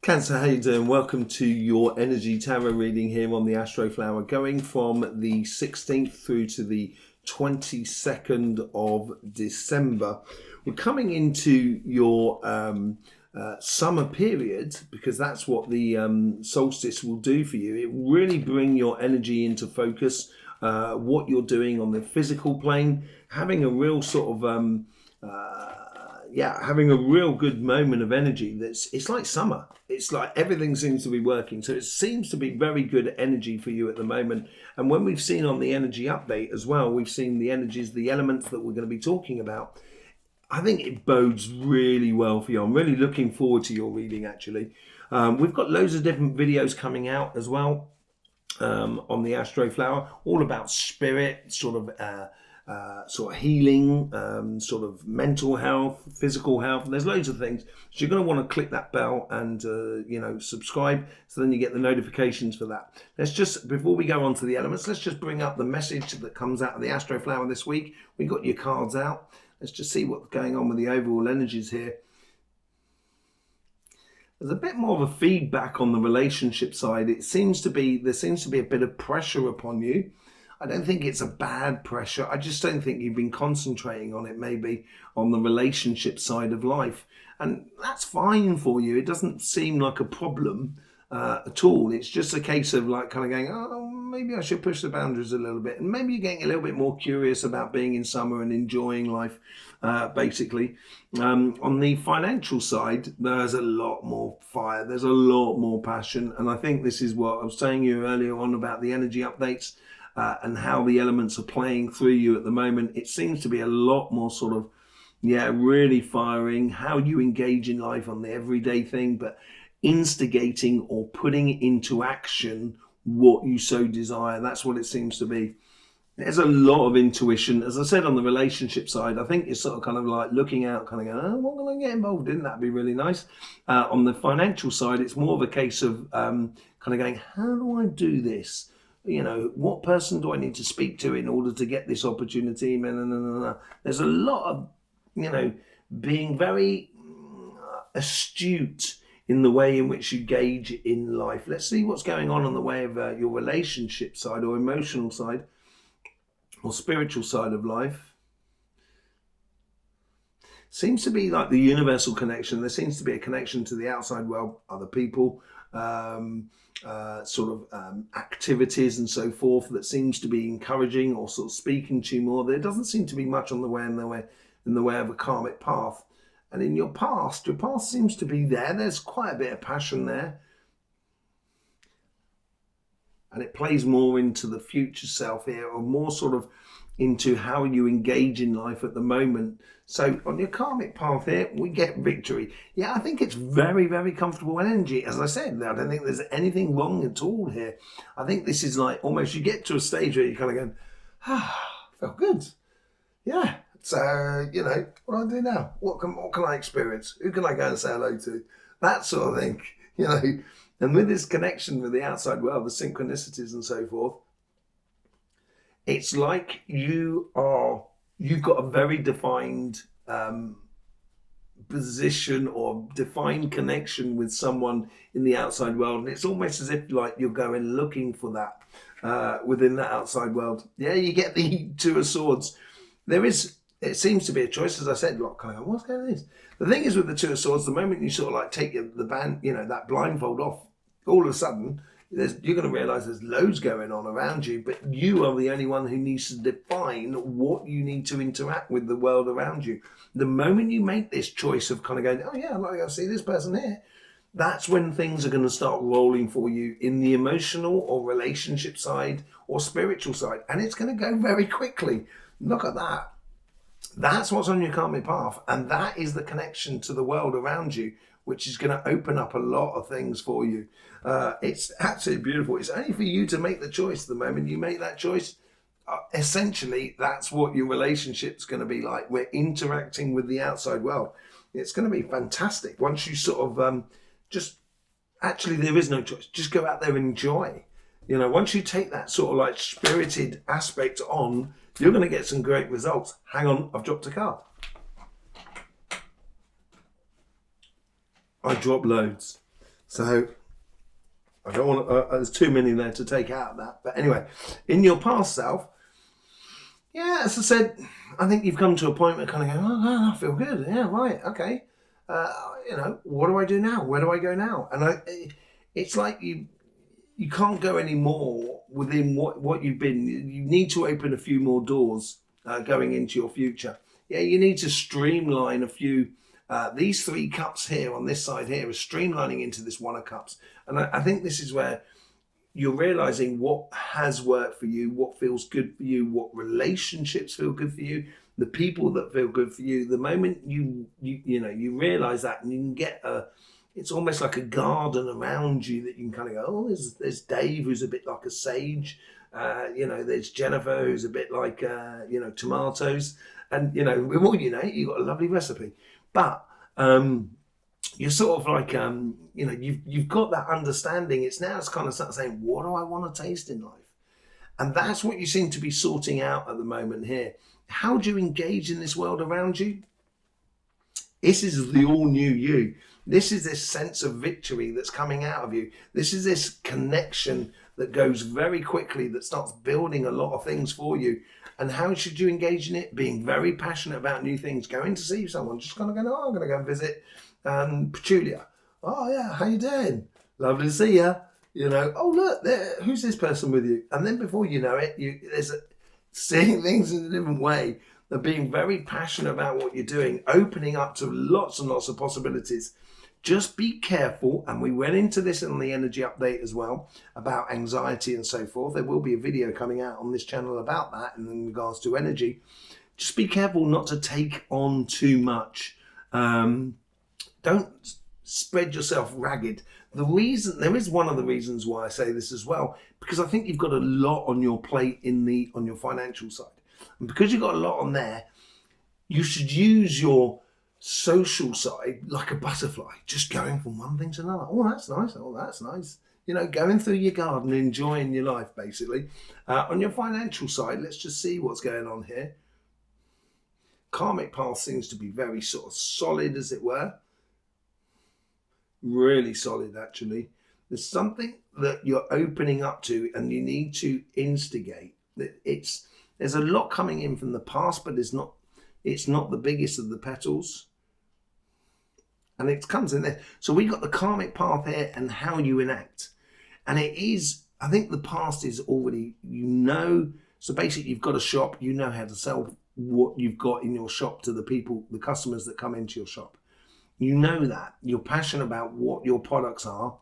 Cancer, how you doing? Welcome to your energy tarot reading here on the Astroflower, going from the 16th through to the 22nd of December. We're coming into your summer period, because that's what the solstice will do for you. It will really bring your energy into focus, what you're doing on the physical plane, having a real sort of having a real good moment of energy. It's like summer. It's like everything seems to be working. So it seems to be very good energy for you at the moment. And when we've seen on the energy update as well, we've seen the energies, the elements that we're going to be talking about. I think it bodes really well for you. I'm really looking forward to your reading, actually. We've got loads of different videos coming out as well on the Astroflower, all about spirit, sort of healing, sort of mental health, physical health. There's loads of things. So you're going to want to click that bell and subscribe, so then you get the notifications for that. Let's just, before we go on to the elements, let's just bring up the message that comes out of the Astroflower this week. We've got your cards out. Let's just see what's going on with the overall energies here. There's a bit more of a feedback on the relationship side. There seems to be a bit of pressure upon you. I don't think it's a bad pressure. I just don't think you've been concentrating on it, maybe on the relationship side of life. And that's fine for you. It doesn't seem like a problem at all. It's just a case of like kind of going, oh, maybe I should push the boundaries a little bit. And maybe you're getting a little bit more curious about being in summer and enjoying life, basically. On the financial side, there's a lot more fire. There's a lot more passion. And I think this is what I was saying you earlier on about the energy updates. And how the elements are playing through you at the moment. It seems to be a lot more sort of, really firing, how you engage in life on the everyday thing, but instigating or putting into action what you so desire. That's what it seems to be. There's a lot of intuition. As I said, on the relationship side, I think you're sort of kind of like looking out, kind of going, oh, what can I get involved in? That'd be really nice. On the financial side, it's more of a case of kind of going, how do I do this? What person do I need to speak to in order to get this opportunity? There's a lot of, being very astute in the way in which you gauge in life. Let's see what's going on the way of your relationship side or emotional side or spiritual side of life. Seems to be like the universal connection. There seems to be a connection to the outside world, other people, activities and so forth that seems to be encouraging or sort of speaking to you more. There doesn't seem to be much on the way in the way of a karmic path. And in your past seems to be there. There's quite a bit of passion there. And it plays more into the future self here, or more sort of into how you engage in life at the moment. So on your karmic path here, we get victory. Yeah, I think it's very, very comfortable energy. As I said, I don't think there's anything wrong at all here. I think this is like almost, you get to a stage where you're kind of going, felt good. Yeah. So, what do I do now? What can I experience? Who can I go and say hello to? That sort of thing, And with this connection with the outside world, the synchronicities and so forth, it's like you've got a very defined position or defined connection with someone in the outside world. And it's almost as if like you're going looking for that within that outside world. Yeah, you get the Two of Swords. It seems to be a choice, as I said, like kind of what's going on this? The thing is with the Two of Swords, the moment you sort of like take the band, that blindfold off, all of a sudden, you're going to realise there's loads going on around you, but you are the only one who needs to define what you need to interact with the world around you. The moment you make this choice of kind of going, oh yeah, I'd like to go see this person here, that's when things are going to start rolling for you in the emotional or relationship side or spiritual side. And it's going to go very quickly. Look at that. That's what's on your karmic path. And that is the connection to the world around you, which is going to open up a lot of things for you. It's absolutely beautiful. It's only for you to make the choice. The moment you make that choice, essentially, that's what your relationship's going to be like. We're interacting with the outside world. It's going to be fantastic. Once you sort of there is no choice. Just go out there and enjoy. Once you take that sort of like spirited aspect on, you're going to get some great results. Hang on, I've dropped a card. I drop loads. So I don't want to, there's too many there to take out of that. But anyway, in your past self, yeah, as I said, I think you've come to a point where kind of going, oh, I feel good. Yeah, right, okay. What do I do now? Where do I go now? And it's like you can't go any more within what you've been. You need to open a few more doors going into your future. Yeah, you need to streamline a few. These 3 cups here on this side here are streamlining into this 1 of cups. And I think this is where you're realizing what has worked for you, what feels good for you, what relationships feel good for you, the people that feel good for you. The moment you realize that, and you can get it's almost like a garden around you that you can kind of go, oh, there's Dave, who's a bit like a sage. There's Jennifer, who's a bit like tomatoes, and with all you've got a lovely recipe. But you're sort of like you've got that understanding. It's kind of saying, what do I want to taste in life? And that's what you seem to be sorting out at the moment here. How do you engage in this world around you? This is the all new you. This is this sense of victory that's coming out of you. This is this connection that goes very quickly, that starts building a lot of things for you. And how should you engage in it? Being very passionate about new things, going to see someone, just kind of going, oh, I'm going to go and visit Petulia. Oh yeah, how you doing? Lovely to see you. Oh look, there, who's this person with you? And then before you know it, there's seeing things in a different way. They're being very passionate about what you're doing, opening up to lots and lots of possibilities. Just be careful, and we went into this in the energy update as well, about anxiety and so forth. There will be a video coming out on this channel about that in regards to energy. Just be careful not to take on too much. Don't spread yourself ragged. There is one of the reasons why I say this as well, because I think you've got a lot on your plate on your financial side. And because you've got a lot on there, you should use your social side like a butterfly, just going from one thing to another. Oh, that's nice. Oh, that's nice. Going through your garden, enjoying your life, basically. On your financial side, let's just see what's going on here. Karmic path seems to be very sort of solid, as it were. Really solid, actually. There's something that you're opening up to, and you need to instigate. There's a lot coming in from the past, but it's not the biggest of the petals. And it comes in there. So we got the karmic path here and how you enact. And I think the past is already, so basically you've got a shop, you know how to sell what you've got in your shop to the customers that come into your shop. You know that. You're passionate about what your products are.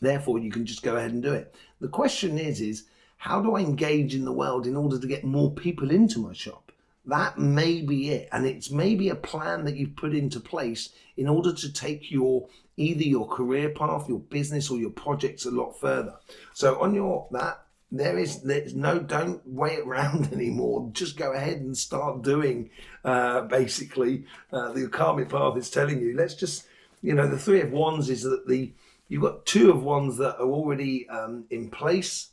Therefore, you can just go ahead and do it. The question is how do I engage in the world in order to get more people into my shop? That may be it. And it's maybe a plan that you've put into place in order to take either your career path, your business, or your projects a lot further. So on there's no, don't wait around anymore. Just go ahead and start doing, the karmic path is telling you. Let's just, the 3 of Wands is that you've got 2 of Wands that are already in place.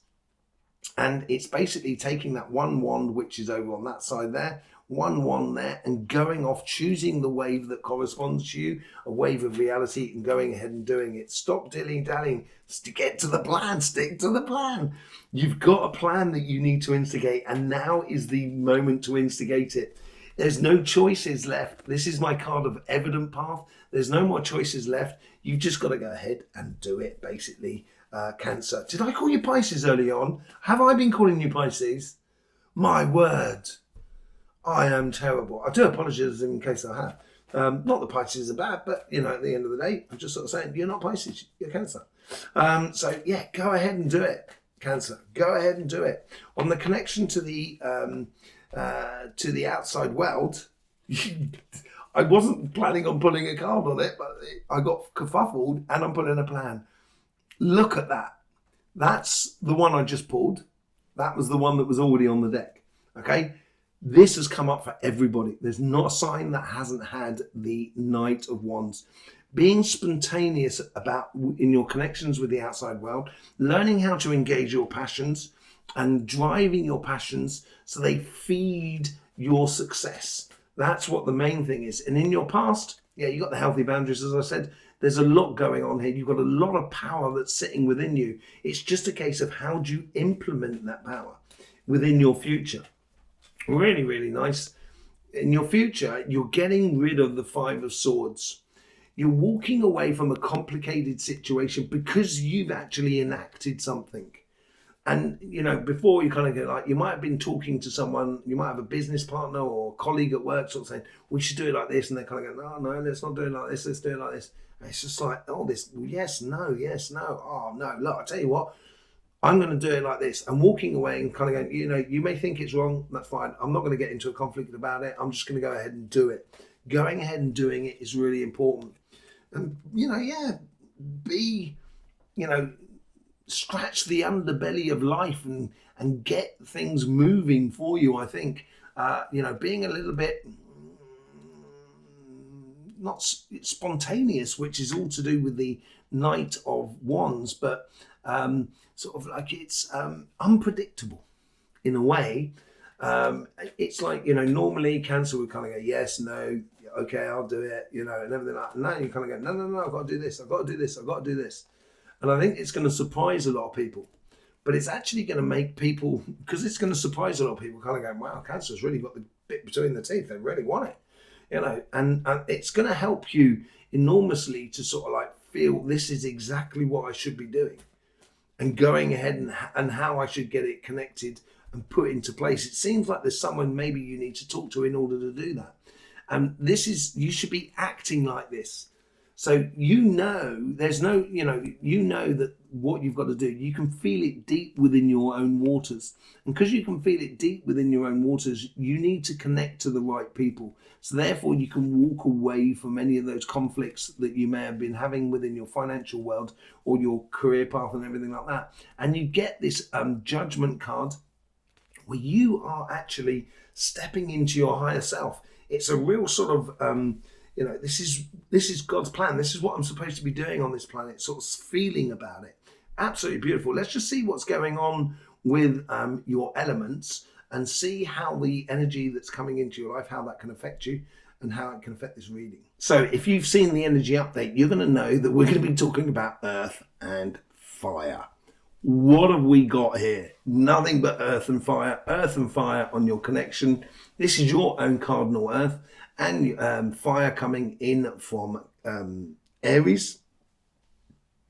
And it's basically taking that 1 wand, which is over on that side there, 1 wand there, and going off, choosing the wave that corresponds to you, a wave of reality, and going ahead and doing it. Stop dilly-dallying. Get to the plan. Stick to the plan. You've got a plan that you need to instigate, and now is the moment to instigate it. There's no choices left. This is my card of evident path. There's no more choices left. You've just got to go ahead and do it, basically. Cancer. Did I call you Pisces early on? Have I been calling you Pisces? My word. I am terrible. I do apologise in case I have. Not that Pisces are bad, but, at the end of the day, I'm just sort of saying, you're not Pisces, you're Cancer. So, yeah, go ahead and do it, Cancer. Go ahead and do it. On the connection to the outside world, I wasn't planning on pulling a card on it, but I got kerfuffled, and I'm pulling a plan. Look at that. That's the one I just pulled. That was the one that was already on the deck. Okay? This has come up for everybody. There's not a sign that hasn't had the Knight of Wands. Being spontaneous in your connections with the outside world, learning how to engage your passions and driving your passions so they feed your success. That's what the main thing is. And in your past, yeah, you got the healthy boundaries, as I said. There's a lot going on here. You've got a lot of power that's sitting within you. It's just a case of how do you implement that power within your future. Really, really nice. In your future, you're getting rid of the Five of Swords. You're walking away from a complicated situation because you've actually enacted something. And, before you kind of get like, you might have been talking to someone, you might have a business partner or colleague at work sort of saying, we should do it like this. And they kind of go, no, let's not do it like this. Let's do it like this. And it's just like, oh, this, yes, no. Oh, no, look, I tell you what, I'm going to do it like this. And walking away and kind of going, you may think it's wrong. That's fine. I'm not going to get into a conflict about it. I'm just going to go ahead and do it. Going ahead and doing it is really important. And, be, scratch the underbelly of life and get things moving for you. I think, being a little bit not spontaneous, which is all to do with the Knight of Wands, but sort of like it's unpredictable in a way. It's like, normally Cancer would kind of go, yes, no, okay, I'll do it, and everything like that. Now you kind of go, no, I've got to do this, I've got to do this, I've got to do this. And I think it's going to surprise a lot of people. But it's actually going to make people, because it's going to surprise a lot of people, kind of going, wow, Cancer's really got the bit between the teeth. They really want it, and it's going to help you enormously to sort of like feel this is exactly what I should be doing and going ahead and how I should get it connected and put into place. It seems like there's someone maybe you need to talk to in order to do that. And you should be acting like this. So there's no, that what you've got to do, you can feel it deep within your own waters. And because you can feel it deep within your own waters, you need to connect to the right people. So therefore you can walk away from any of those conflicts that you may have been having within your financial world or your career path and everything like that. And you get this Judgment card where you are actually stepping into your higher self. It's a real sort of, this is God's plan. This is what I'm supposed to be doing on this planet, sort of feeling about it. Absolutely beautiful. Let's just see what's going on with your elements and see how the energy that's coming into your life, how that can affect you and how it can affect this reading. So if you've seen the energy update, you're going to know that we're going to be talking about earth and fire. What have we got here? Nothing but earth and fire on your connection. This is your own cardinal earth. And fire coming in from Aries.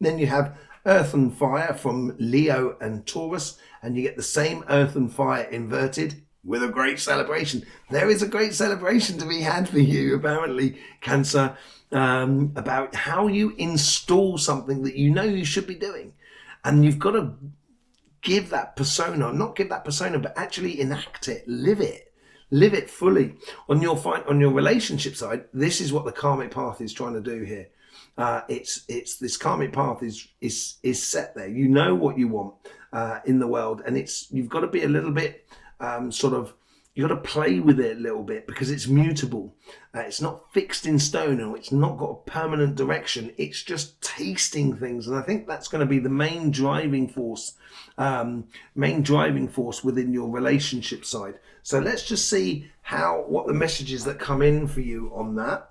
Then you have earth and fire from Leo and Taurus, and you get the same earth and fire inverted with a great celebration. There is a great celebration to be had for you, apparently, Cancer, about how you install something that you should be doing. And you've got to give that persona, not give that persona, but actually enact it, live it. Live it fully. On your relationship side, this is what the karmic path is trying to do here. It's this karmic path is set there. You know what you want in the world, and you've got to be a little bit you've got to play with it a little bit because it's mutable. It's not fixed in stone, or it's not got a permanent direction. It's just tasting things, and I think that's going to be the main driving force within your relationship side. So let's just see what the messages that come in for you on that.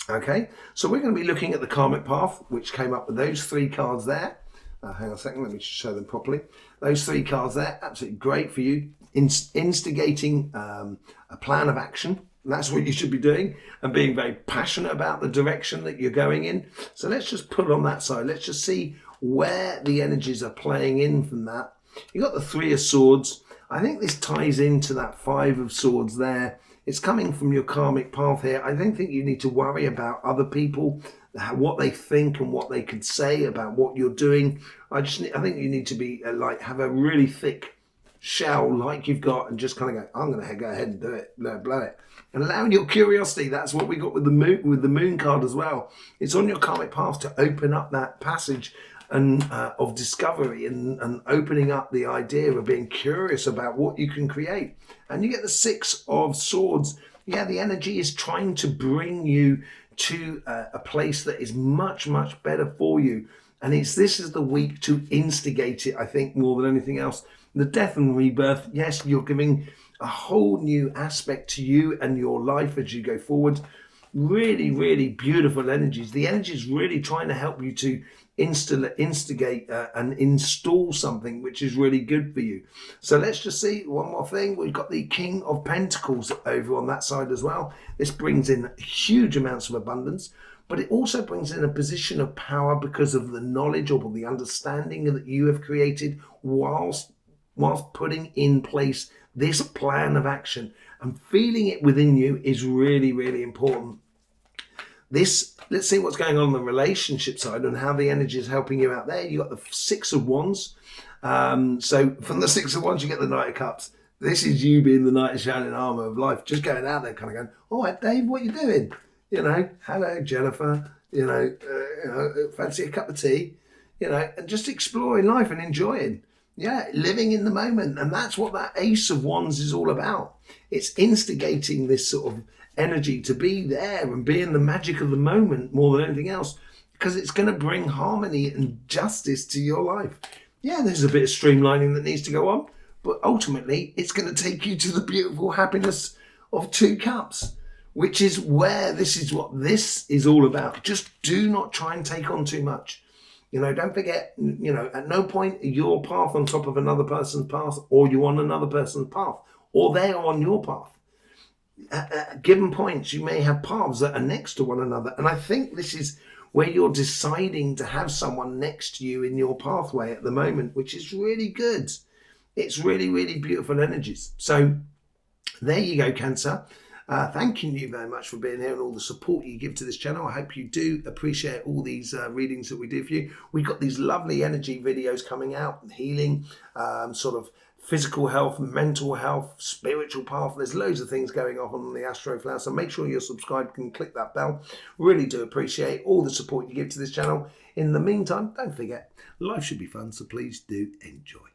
Okay, so we're going to be looking at the karmic path, which came up with those three cards there. Hang on a second, let me show them properly. Those three cards there, absolutely great for you. Instigating a plan of action. That's what you should be doing, and being very passionate about the direction that you're going in. So let's just put it on that side. Let's just see where the energies are playing in from that. You've got the Three of Swords. I think this ties into that Five of Swords there. It's coming from your karmic path here. I don't think you need to worry about other people, what they think and what they could say about what you're doing. I think you need to be have a really thick shell like you've got and just kind of go, I'm going to go ahead and do it, blow it. And allowing your curiosity, that's what we got with the moon card as well. It's on your karmic path to open up that passage and of discovery and opening up the idea of being curious about what you can create. And you get the Six of Swords. Yeah, the energy is trying to bring you to a place that is much, much better for you. And this is the week to instigate it, I think, more than anything else. The death and rebirth, yes, you're giving a whole new aspect to you and your life as you go forward. really, really beautiful energies. The energy is really trying to help you to instigate and install something which is really good for you. So let's just see one more thing. We've got the King of Pentacles over on that side as well. This brings in huge amounts of abundance, but it also brings in a position of power because of the knowledge or the understanding that you have created whilst putting in place this plan of action, and feeling it within you is really, really important. Let's see what's going on the relationship side and how the energy is helping you out there. You got the Six of Wands. So from the Six of Wands, you get the Knight of Cups. This is you being the knight in shining armor of life, just going out there, kind of going, "All right, Dave, what are you doing? You know, hello, Jennifer. Fancy a cup of tea? And just exploring life and enjoying." Yeah, living in the moment. And that's what that Ace of Wands is all about. It's instigating this sort of energy to be there and be in the magic of the moment more than anything else, because it's going to bring harmony and justice to your life. Yeah, there's a bit of streamlining that needs to go on, but ultimately it's going to take you to the beautiful happiness of 2 cups, which is where this is what this is all about. Just do not try and take on too much. Don't forget, at no point are your path on top of another person's path, or you on another person's path, or they are on your path. At given points, you may have paths that are next to one another. And I think this is where you're deciding to have someone next to you in your pathway at the moment, which is really good. It's really, really beautiful energies. So there you go, Cancer. Thanking you very much for being here and all the support you give to this channel. I hope you do appreciate all these readings that we do for you. We've got these lovely energy videos coming out, healing, sort of physical health, mental health, spiritual path. There's loads of things going on the Astroflower. So make sure you're subscribed and click that bell. Really do appreciate all the support you give to this channel. In the meantime, don't forget, life should be fun, so please do enjoy.